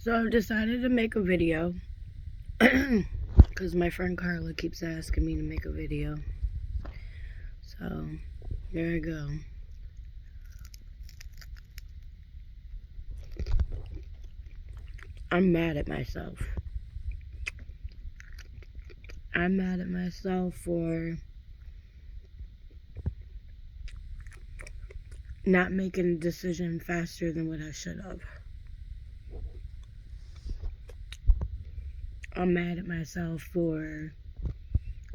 So I've decided to make a video because my friend Carla keeps asking me to make a video. So there I go. I'm mad at myself. I'm mad at myself for not making a decision faster than what I should have. I'm mad at myself for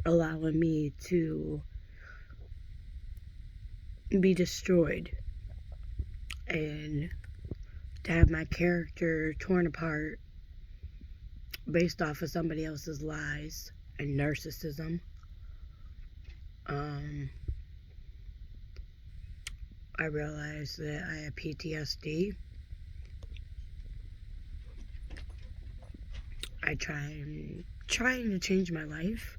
allowing me to be destroyed and to have my character torn apart based off of somebody else's lies and narcissism. I realized that I have PTSD. I'm trying to change my life,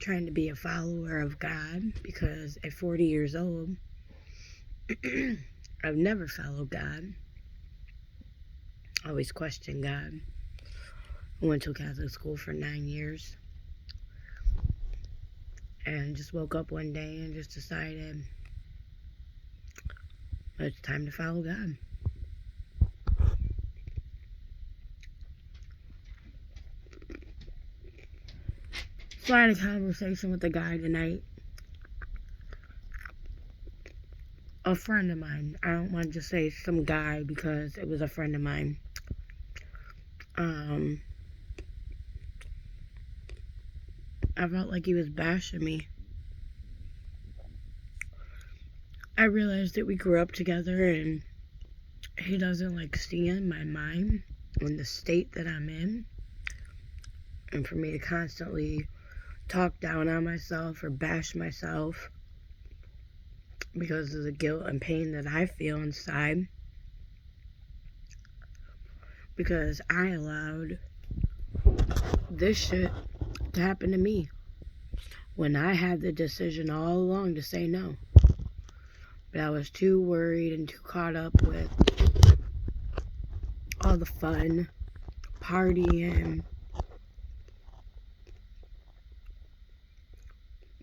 trying to be a follower of God, because at 40 years old, I've never followed God. I always questioned God. I went to Catholic school for 9 years and just woke up one day and just decided it's time to follow God. So I had a conversation with a guy tonight. A friend of mine. I don't want to just say some guy because it was a friend of mine. I felt like he was bashing me. I realized that we grew up together and he doesn't like seeing my mind and the state that I'm in. And for me to constantly talk down on myself or bash myself because of the guilt and pain that I feel inside. Because I allowed this shit to happen to me when I had the decision all along to say no. But I was too worried and too caught up with all the fun, partying,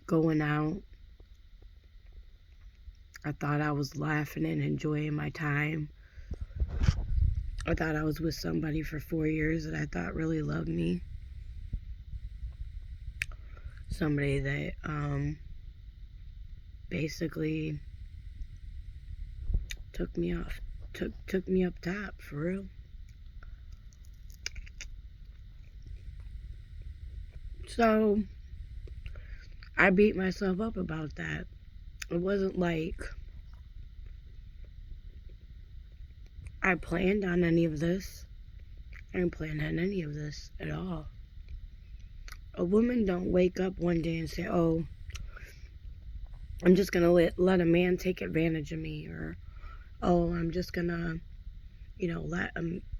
going out. I thought I was laughing and enjoying my time. I thought I was with somebody for 4 years that I thought really loved me. Somebody that basically took me up top, for real. So I beat myself up about that. It wasn't like I planned on any of this. I didn't plan on any of this at all. A woman don't wake up one day and say, oh, I'm just going to let a man take advantage of me, or, oh, I'm just going to, let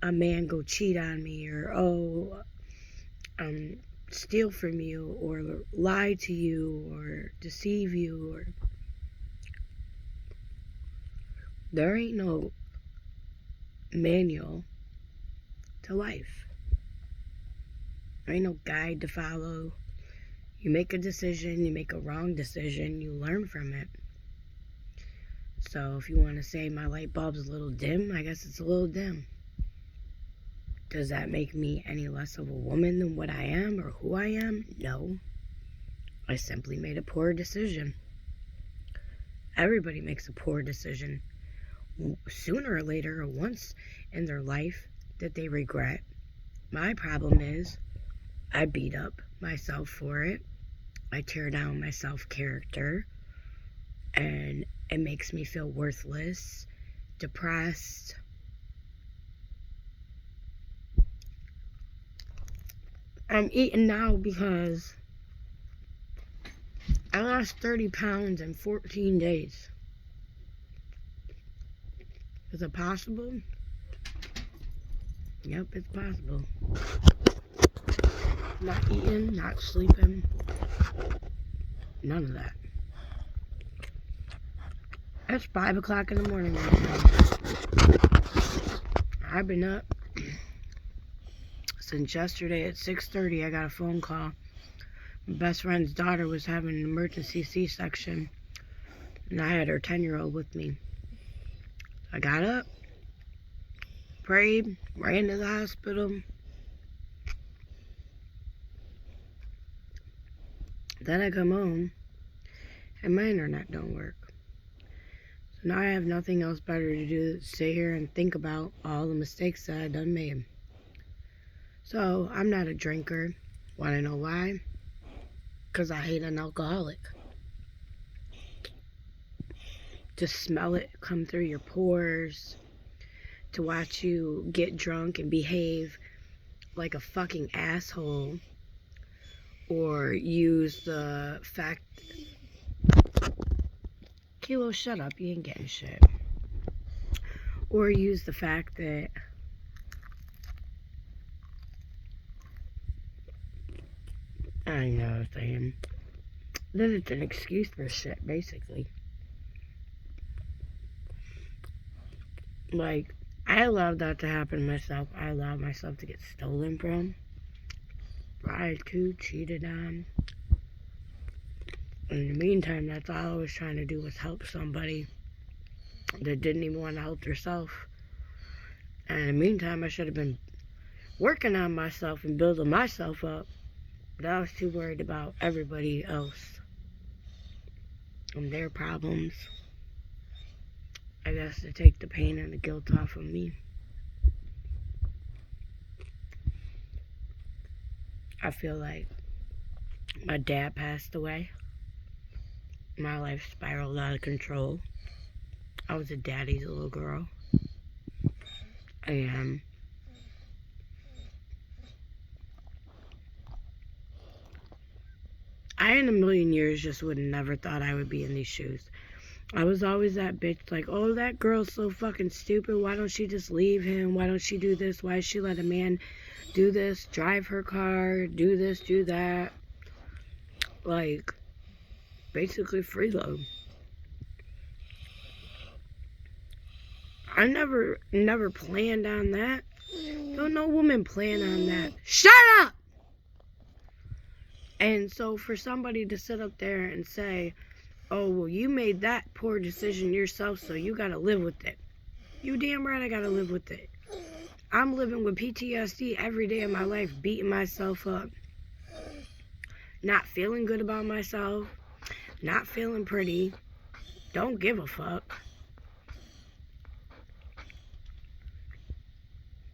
a man go cheat on me, or, oh, steal from you, or lie to you, or deceive you, or... There ain't no manual to life. There ain't no guide to follow. You make a decision, you make a wrong decision, you learn from it. So if you want to say my light bulb's a little dim, I guess it's a little dim. Does that make me any less of a woman than what I am or who I am? No. I simply made a poor decision. Everybody makes a poor decision sooner or later, or once in their life, that they regret. My problem is I beat up myself for it. I tear down my self-character, and it makes me feel worthless, depressed. I'm eating now because I lost 30 pounds in 14 days. Is it possible? Yep, it's possible. Not eating, not sleeping, none of that. It's 5 o'clock in the morning right now. I've been up since yesterday at 6:30. I got a phone call. My best friend's daughter was having an emergency C-section, and I had her 10-year-old with me. I got up, prayed, ran to the hospital. Then I come home, and my internet don't work. So now I have nothing else better to do than sit here and think about all the mistakes that I done made. So I'm not a drinker. Want to know why? Because I hate an alcoholic. To smell it come through your pores, to watch you get drunk and behave like a fucking asshole, or use the fact... Kilo, shut up, you ain't getting shit. Or use the fact that I know what I'm saying. That it's an excuse for shit, basically. Like, I allowed that to happen to myself. I allowed myself to get stolen from, lied to, cheated on. In the meantime, that's all I was trying to do was help somebody that didn't even want to help themselves. And in the meantime, I should have been working on myself and building myself up. But I was too worried about everybody else and their problems. I guess to take the pain and the guilt off of me. I feel like my dad passed away. My life spiraled out of control. I was a daddy's little girl. And I in a million years just would have never thought I would be in these shoes. I was always that bitch like, oh, that girl's so fucking stupid. Why don't she just leave him? Why don't she do this? Why does she let a man do this? Drive her car, do this, do that. Like, basically freeload. I never planned on that. No woman planned on that. Shut up! And so for somebody to sit up there and say, oh, well, you made that poor decision yourself, so you gotta live with it. You damn right I gotta live with it. I'm living with PTSD every day of my life, beating myself up. Not feeling good about myself. Not feeling pretty. Don't give a fuck.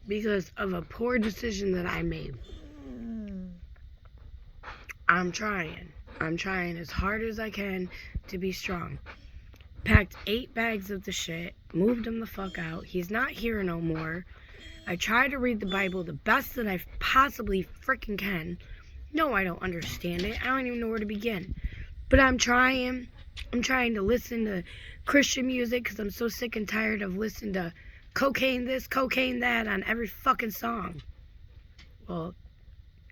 Because of a poor decision that I made. I'm trying. I'm trying as hard as I can to be strong. Packed 8 bags of the shit. Moved him the fuck out. He's not here no more. I try to read the Bible the best that I possibly freaking can. No, I don't understand it. I don't even know where to begin. But I'm trying. I'm trying to listen to Christian music because I'm so sick and tired of listening to cocaine this, cocaine that on every fucking song. Well,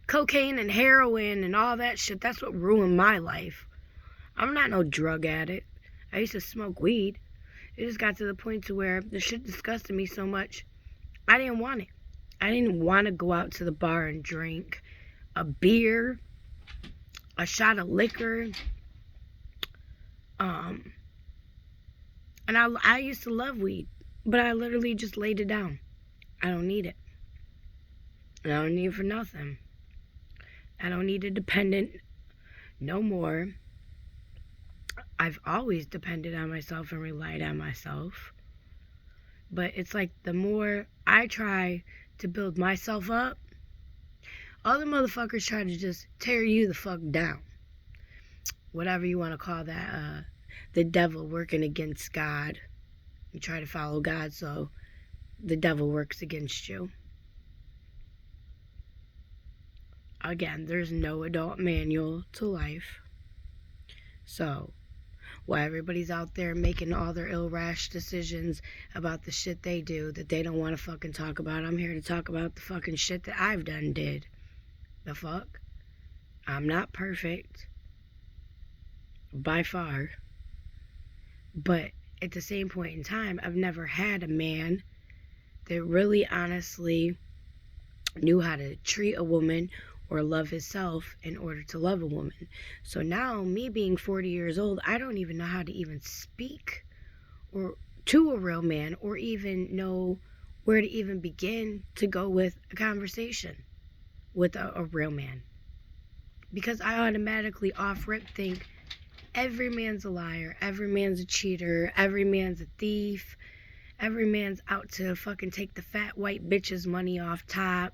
cocaine and heroin and all that shit, that's what ruined my life. I'm not no drug addict. I used to smoke weed. It just got to the point to where the shit disgusted me so much, I didn't want it. I didn't want to go out to the bar and drink a beer, a shot of liquor. And I used to love weed, but I literally just laid it down. I don't need it. I don't need it for nothing. I don't need a dependent no more. I've always depended on myself and relied on myself. But it's like the more I try to build myself up, other motherfuckers try to just tear you the fuck down. Whatever you want to call that, the devil working against God. You try to follow God, so the devil works against you. Again, there's no adult manual to life. So, while everybody's out there making all their ill-rash decisions about the shit they do that they don't want to fucking talk about, I'm here to talk about the fucking shit that I've did. The fuck? I'm not perfect. By far. But at the same point in time, I've never had a man that really honestly knew how to treat a woman or love himself in order to love a woman. So now, me being 40 years old, I don't even know how to even speak or to a real man, or even know where to even begin to go with a conversation with a real man. Because I automatically off rip think every man's a liar, every man's a cheater, every man's a thief, every man's out to fucking take the fat white bitch's money off top,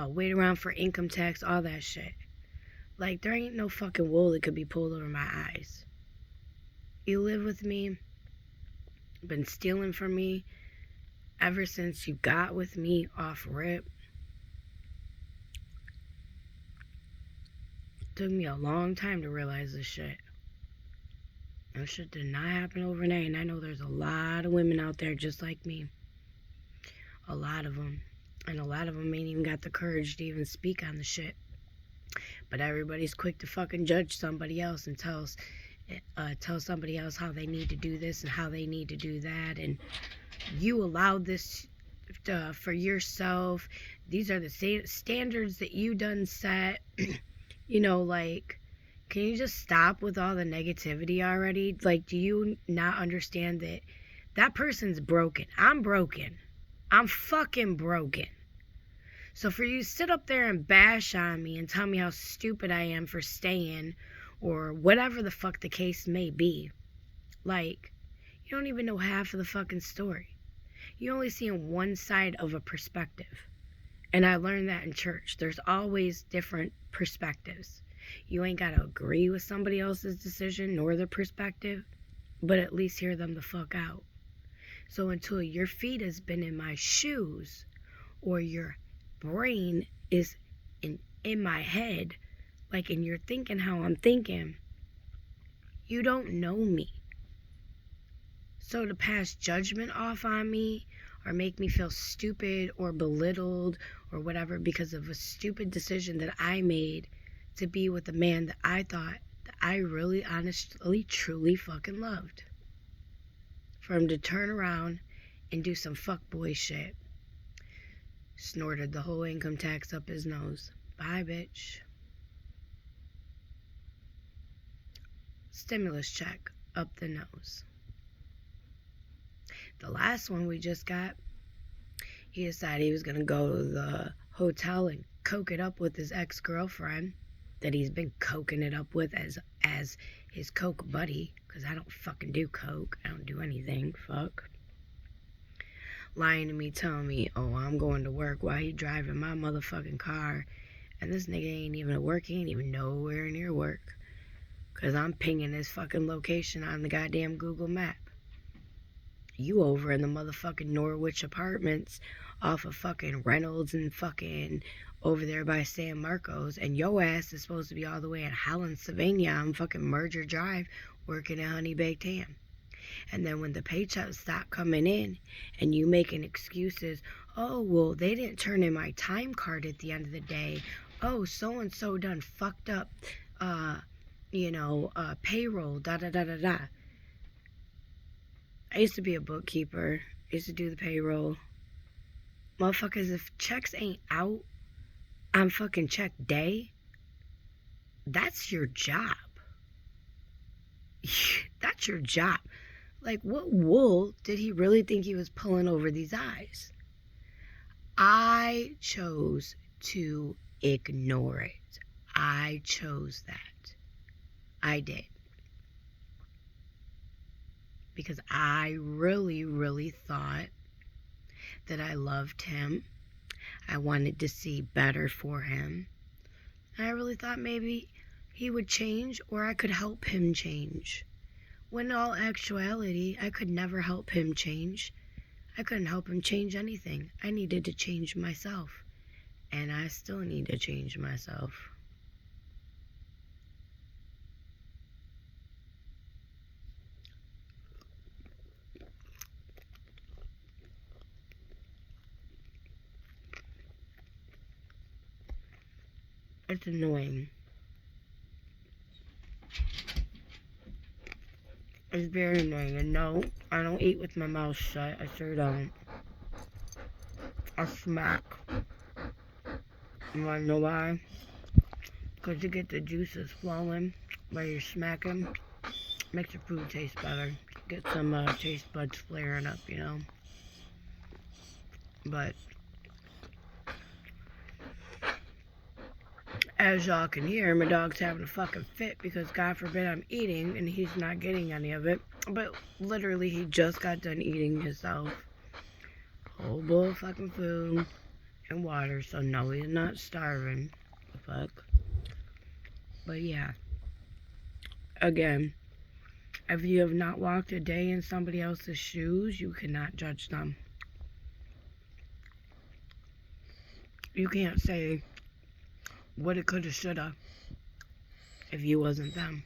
wait around for income tax, all that shit. Like, there ain't no fucking wool that could be pulled over my eyes. You live with me, been stealing from me ever since you got with me off rip. Took me a long time to realize this shit. This shit did not happen overnight, and I know there's a lot of women out there just like me. A lot of them. And a lot of them ain't even got the courage to even speak on the shit. But everybody's quick to fucking judge somebody else and tell somebody else how they need to do this and how they need to do that. And you allowed this for yourself. These are the standards that you done set. You know, like, can you just stop with all the negativity already? Like, do you not understand that that person's broken? I'm broken. I'm fucking broken. So for you to sit up there and bash on me and tell me how stupid I am for staying, or whatever the fuck the case may be, like, you don't even know half of the fucking story. You only see in one side of a perspective. And I learned that in church. There's always different perspectives. You ain't got to agree with somebody else's decision nor their perspective, but at least hear them the fuck out. So until your feet has been in my shoes, or your brain is in my head, like, and you're thinking how I'm thinking, you don't know me. So to pass judgment off on me, or make me feel stupid or belittled or whatever because of a stupid decision that I made to be with a man that I thought that I really, honestly, truly fucking loved. For him to turn around and do some fuckboy shit. Snorted the whole income tax up his nose. Bye, bitch. Stimulus check up the nose. The last one we just got, he decided he was going to go to the hotel and coke it up with his ex-girlfriend that he's been coking it up with as his coke buddy, because I don't fucking do coke. I don't do anything. Fuck. Lying to me, telling me, oh, I'm going to work while he driving my motherfucking car, and this nigga ain't even at work. He ain't even nowhere near work, because I'm pinging his fucking location on the goddamn Google map. You over in the motherfucking Norwich Apartments off of fucking Reynolds and fucking over there by San Marcos, and your ass is supposed to be all the way in Holland, Sylvania on fucking Merger Drive working at Honey Baked Ham. And then when the paychecks stop coming in and you making excuses, oh, well, they didn't turn in my time card at the end of the day. Oh, so-and-so done fucked up, payroll, da-da-da-da-da. I used to be a bookkeeper. I used to do the payroll. Motherfuckers, if checks ain't out on fucking check day, that's your job. That's your job. Like, what wool did he really think he was pulling over these eyes? I chose to ignore it. I chose that. I did. Because I really, really thought that I loved him. I wanted to see better for him. And I really thought maybe he would change, or I could help him change. When in all actuality, I could never help him change. I couldn't help him change anything. I needed to change myself. And I still need to change myself. It's annoying. It's very annoying. And no, I don't eat with my mouth shut. I sure don't. I smack. You wanna know why? Because you get the juices flowing while you're smacking. Makes your food taste better. Get some taste buds flaring up, you know. But as y'all can hear, my dog's having a fucking fit because God forbid I'm eating and he's not getting any of it. But literally, he just got done eating himself a whole bowl of fucking food and water, so no, he's not starving. The fuck. But yeah. Again, if you have not walked a day in somebody else's shoes, you cannot judge them. You can't say what it coulda, shoulda if you wasn't them.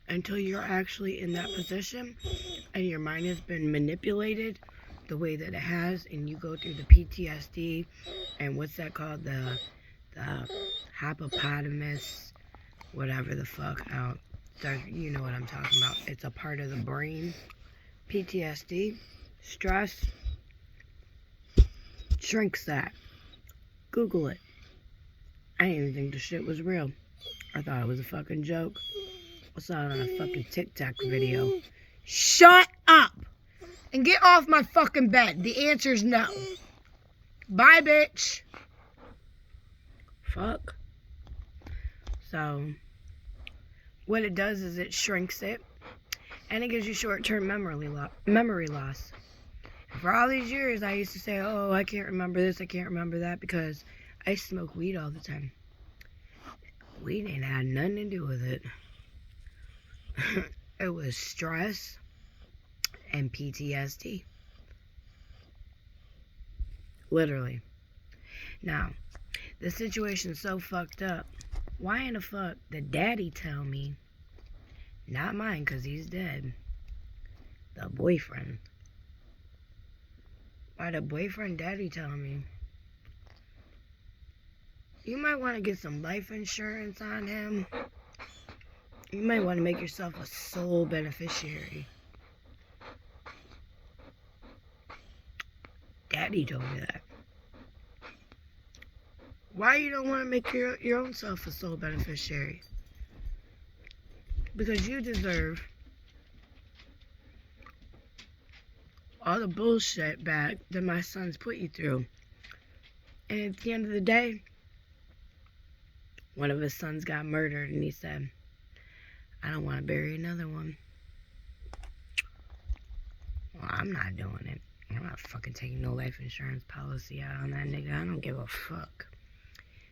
Until you're actually in that position and your mind has been manipulated the way that it has, and you go through the PTSD and what's that called, the hippopotamus, whatever the fuck out. You know what I'm talking about. It's a part of the brain. PTSD, stress, shrinks that. Google it. I didn't even think the shit was real. I thought it was a fucking joke. I saw it on a fucking TikTok video. Shut up! And get off my fucking bed. The answer's no. Bye, bitch. Fuck. So, what it does is it shrinks it, and it gives you short-term memory loss. For all these years, I used to say, oh, I can't remember this, I can't remember that, because I smoke weed all the time. Weed ain't had nothing to do with it. It was stress and PTSD. Literally. Now, the situation's so fucked up. Why in the fuck did daddy tell me? Not mine, because he's dead. The boyfriend. Why the boyfriend daddy tell me? You might want to get some life insurance on him. You might want to make yourself a sole beneficiary. Daddy told me that. Why you don't want to make your own self a sole beneficiary? Because you deserve all the bullshit back that my sons put you through. And at the end of the day, one of his sons got murdered, and he said, I don't want to bury another one. Well, I'm not doing it. I'm not fucking taking no life insurance policy out on that nigga. I don't give a fuck.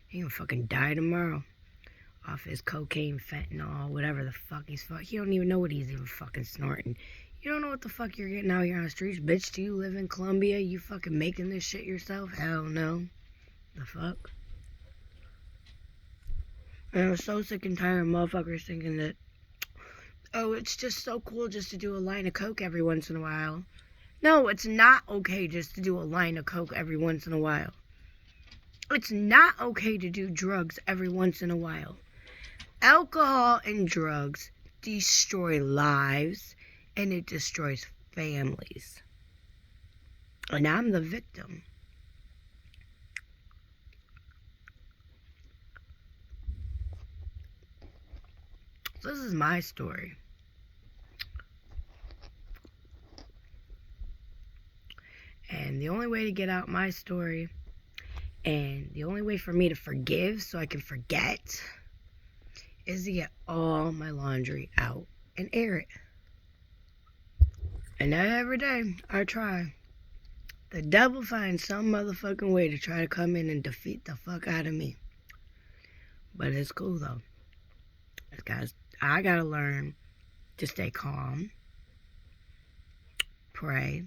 He gonna fucking die tomorrow off his cocaine, fentanyl, whatever the fuck he's He don't even know what he's even fucking snorting. You don't know what the fuck you're getting out here on the streets. Bitch, do you live in Colombia? You fucking making this shit yourself? Hell no. The fuck? And I'm so sick and tired of motherfuckers thinking that, oh, it's just so cool just to do a line of coke every once in a while. No, it's not okay just to do a line of coke every once in a while. It's not okay to do drugs every once in a while. Alcohol and drugs destroy lives, and it destroys families. And I'm the victim. So this is my story. And the only way to get out my story, and the only way for me to forgive so I can forget, is to get all my laundry out and air it. And every day I try. The devil finds some motherfucking way to try to come in and defeat the fuck out of me. But it's cool though. Guys, I gotta learn to stay calm, pray,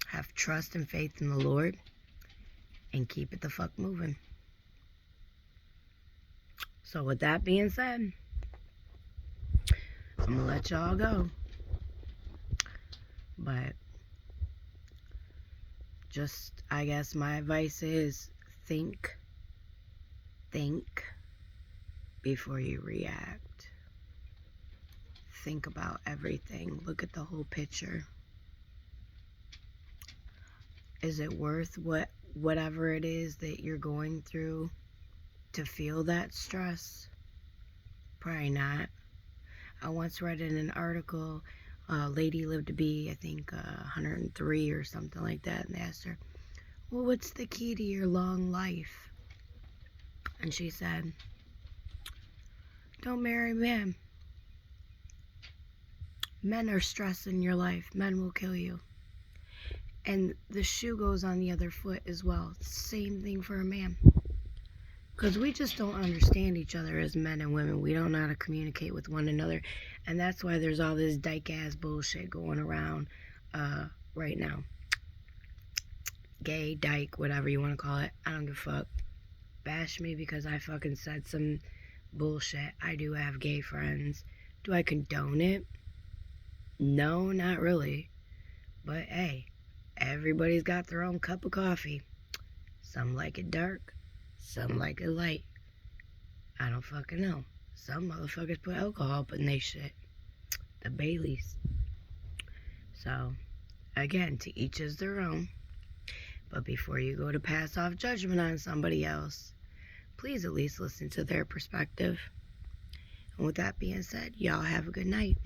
have trust and faith in the Lord, and keep it the fuck moving. So with that being said, I'm gonna let y'all go. But just, I guess my advice is think before you react. Think about everything. Look at the whole picture. Is it worth what whatever it is that you're going through to feel that stress? Probably not. I once read in an article, a lady lived to be, I think, 103 or something like that, and they asked her, well, what's the key to your long life? And she said, don't marry men. Men are stress in your life. Men will kill you. And the shoe goes on the other foot as well. Same thing for a man. Because we just don't understand each other as men and women. We don't know how to communicate with one another. And that's why there's all this dyke-ass bullshit going around right now. Gay, dyke, whatever you want to call it. I don't give a fuck. Bash me because I fucking said some bullshit. I do have gay friends. Do I condone it? No, not really. But hey, everybody's got their own cup of coffee. Some like it dark. Some like it light. I don't fucking know. Some motherfuckers put alcohol up in they shit. The Baileys. So, again, to each is their own. But before you go to pass off judgment on somebody else, please at least listen to their perspective. And with that being said, y'all have a good night.